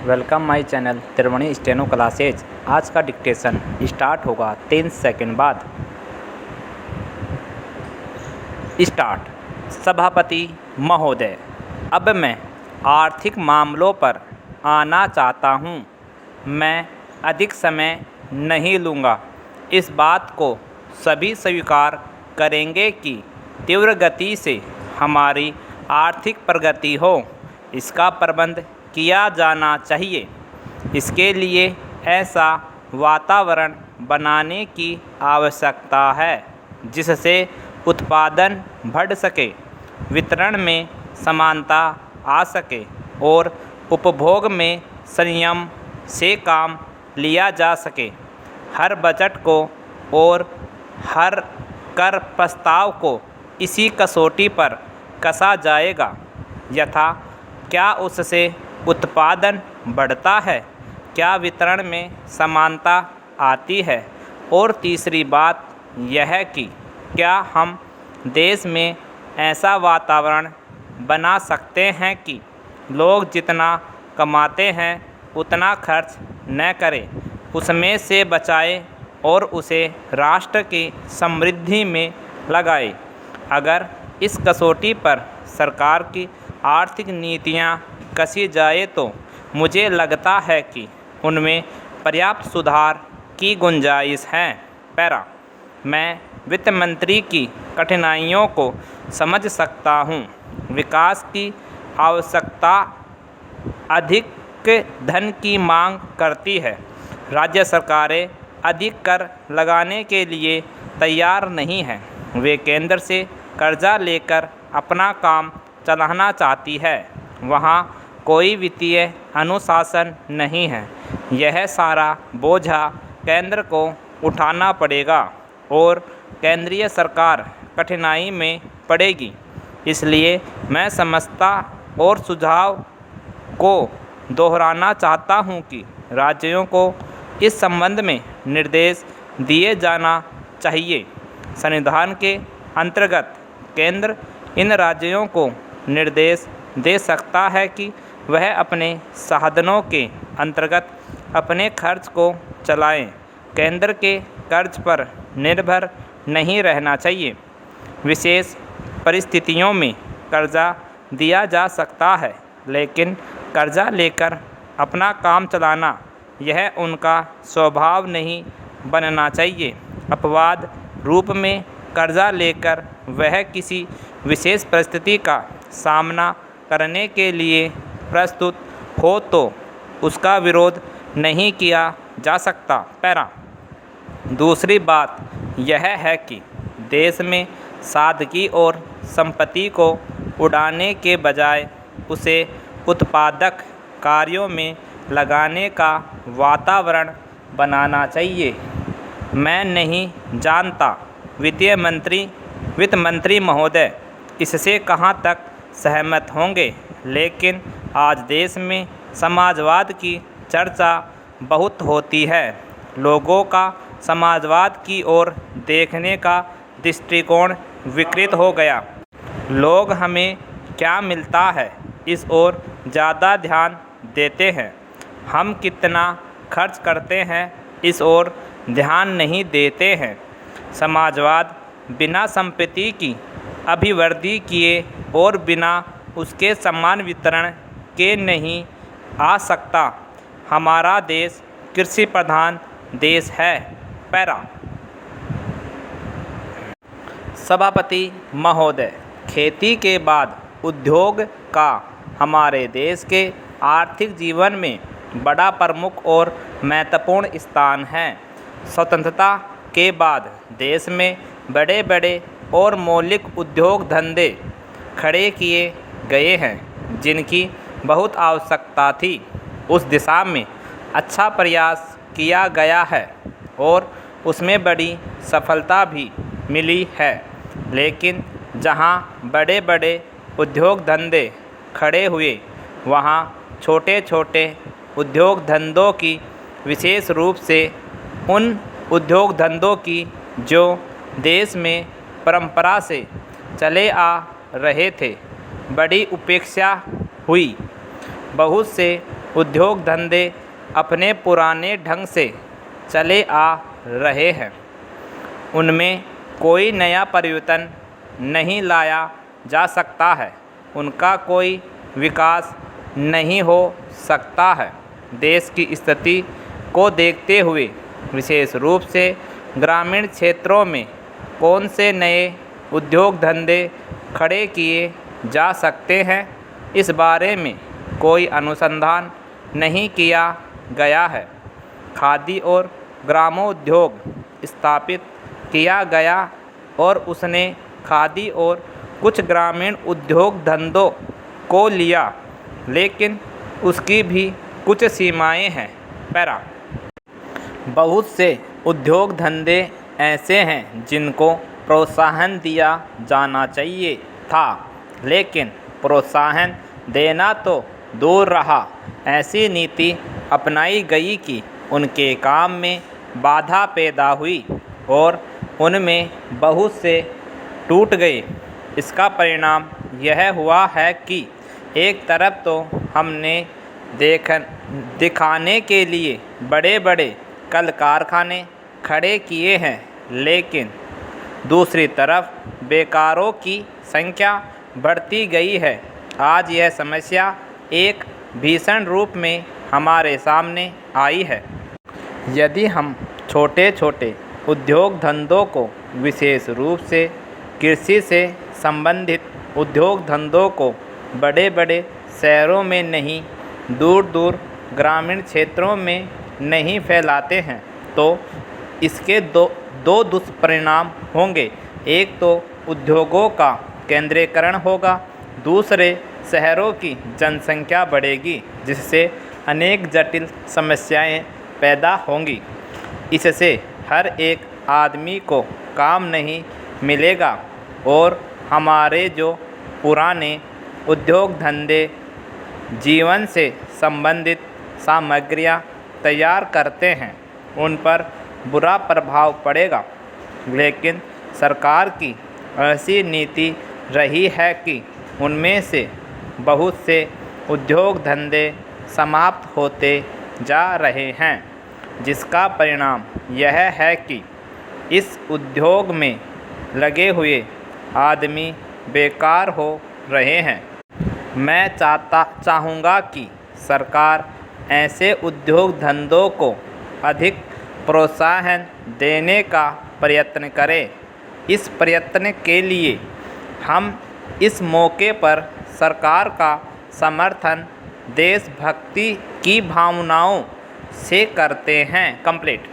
Welcome my channel Triveni steno classes. आज का dictation start होगा 3 सेकंड बाद। स्टार्ट। सभापति महोदय, अब मैं आर्थिक मामलों पर आना चाहता हूं। मैं अधिक समय नहीं लूँगा। इस बात को सभी स्वीकार करेंगे कि तीव्र गति से हमारी आर्थिक प्रगति हो, इसका प्रबंध किया जाना चाहिए। इसके लिए ऐसा वातावरण बनाने की आवश्यकता है जिससे उत्पादन बढ़ सके, वितरण में समानता आ सके और उपभोग में संयम से काम लिया जा सके। हर बजट को और हर कर प्रस्ताव को इसी कसौटी पर कसा जाएगा। यथा, क्या उससे उत्पादन बढ़ता है, क्या वितरण में समानता आती है, और तीसरी बात यह कि क्या हम देश में ऐसा वातावरण बना सकते हैं कि लोग जितना कमाते हैं उतना खर्च न करें, उसमें से बचाए और उसे राष्ट्र की समृद्धि में लगाए। अगर इस कसौटी पर सरकार की आर्थिक नीतियाँ कसी जाए तो मुझे लगता है कि उनमें पर्याप्त सुधार की गुंजाइश है। पैरा। मैं वित्त मंत्री की कठिनाइयों को समझ सकता हूँ। विकास की आवश्यकता अधिक धन की मांग करती है। राज्य सरकारें अधिक कर लगाने के लिए तैयार नहीं हैं। वे केंद्र से कर्जा लेकर अपना काम चलाना चाहती है। वहाँ कोई वित्तीय अनुशासन नहीं है। यह सारा बोझा केंद्र को उठाना पड़ेगा और केंद्रीय सरकार कठिनाई में पड़ेगी। इसलिए मैं समझता और सुझाव को दोहराना चाहता हूँ कि राज्यों को इस संबंध में निर्देश दिए जाना चाहिए। संविधान के अंतर्गत केंद्र इन राज्यों को निर्देश दे सकता है कि वह अपने साधनों के अंतर्गत अपने खर्च को चलाएं। केंद्र के कर्ज पर निर्भर नहीं रहना चाहिए। विशेष परिस्थितियों में कर्जा दिया जा सकता है, लेकिन कर्जा लेकर अपना काम चलाना यह उनका स्वभाव नहीं बनना चाहिए। अपवाद रूप में कर्जा लेकर वह किसी विशेष परिस्थिति का सामना करने के लिए प्रस्तुत हो तो उसका विरोध नहीं किया जा सकता। पैरा। दूसरी बात यह है कि देश में सादगी और संपत्ति को उड़ाने के बजाय उसे उत्पादक कार्यों में लगाने का वातावरण बनाना चाहिए। मैं नहीं जानता वित्त मंत्री महोदय इससे कहाँ तक सहमत होंगे, लेकिन आज देश में समाजवाद की चर्चा बहुत होती है। लोगों का समाजवाद की ओर देखने का दृष्टिकोण विकृत हो गया। लोग हमें क्या मिलता है इस ओर ज़्यादा ध्यान देते हैं। हम कितना खर्च करते हैं इस ओर ध्यान नहीं देते हैं। समाजवाद बिना संपत्ति की अभिवृद्धि किए और बिना उसके समान वितरण के नहीं आ सकता। हमारा देश कृषि प्रधान देश है। पैरा। सभापति महोदय, खेती के बाद उद्योग का हमारे देश के आर्थिक जीवन में बड़ा प्रमुख और महत्वपूर्ण स्थान है। स्वतंत्रता के बाद देश में बड़े बड़े और मौलिक उद्योग धंधे खड़े किए गए हैं जिनकी बहुत आवश्यकता थी। उस दिशा में अच्छा प्रयास किया गया है और उसमें बड़ी सफलता भी मिली है। लेकिन जहां बड़े बड़े उद्योग धंधे खड़े हुए, वहां छोटे छोटे उद्योग धंधों की, विशेष रूप से उन उद्योग धंधों की जो देश में परंपरा से चले आ रहे थे, बड़ी उपेक्षा हुई। बहुत से उद्योग धंधे अपने पुराने ढंग से चले आ रहे हैं, उनमें कोई नया परिवर्तन नहीं लाया जा सकता है, उनका कोई विकास नहीं हो सकता है। देश की स्थिति को देखते हुए विशेष रूप से ग्रामीण क्षेत्रों में कौन से नए उद्योग धंधे खड़े किए जा सकते हैं, इस बारे में कोई अनुसंधान नहीं किया गया है। खादी और ग्रामोद्योग स्थापित किया गया और उसने खादी और कुछ ग्रामीण उद्योग धंधों को लिया, लेकिन उसकी भी कुछ सीमाएं हैं। पैरा बहुत से उद्योग धंधे ऐसे हैं जिनको प्रोत्साहन दिया जाना चाहिए था, लेकिन प्रोत्साहन देना तो दूर रहा, ऐसी नीति अपनाई गई कि उनके काम में बाधा पैदा हुई और उनमें बहुत से टूट गए। इसका परिणाम यह हुआ है कि एक तरफ तो हमने दिखाने के लिए बड़े बड़े कल कारखाने खड़े किए हैं, लेकिन दूसरी तरफ बेकारों की संख्या बढ़ती गई है। आज यह समस्या एक भीषण रूप में हमारे सामने आई है। यदि हम छोटे छोटे उद्योग धंधों को, विशेष रूप से कृषि से संबंधित उद्योग धंधों को बड़े बड़े शहरों में नहीं, दूर दूर ग्रामीण क्षेत्रों में नहीं फैलाते हैं, तो इसके दो दुष्परिणाम होंगे। एक तो उद्योगों का केंद्रीकरण होगा, दूसरे शहरों की जनसंख्या बढ़ेगी, जिससे अनेक जटिल समस्याएं पैदा होंगी। इससे हर एक आदमी को काम नहीं मिलेगा और हमारे जो पुराने उद्योग धंधे जीवन से संबंधित सामग्रियां तैयार करते हैं, उन पर बुरा प्रभाव पड़ेगा। लेकिन सरकार की ऐसी नीति रही है कि उनमें से बहुत से उद्योग धंधे समाप्त होते जा रहे हैं, जिसका परिणाम यह है कि इस उद्योग में लगे हुए आदमी बेकार हो रहे हैं। मैं चाहूँगा कि सरकार ऐसे उद्योग धंधों को अधिक प्रोत्साहन देने का प्रयत्न करे। इस प्रयत्न के लिए हम इस मौके पर सरकार का समर्थन देशभक्ति की भावनाओं से करते हैं। कंप्लीट।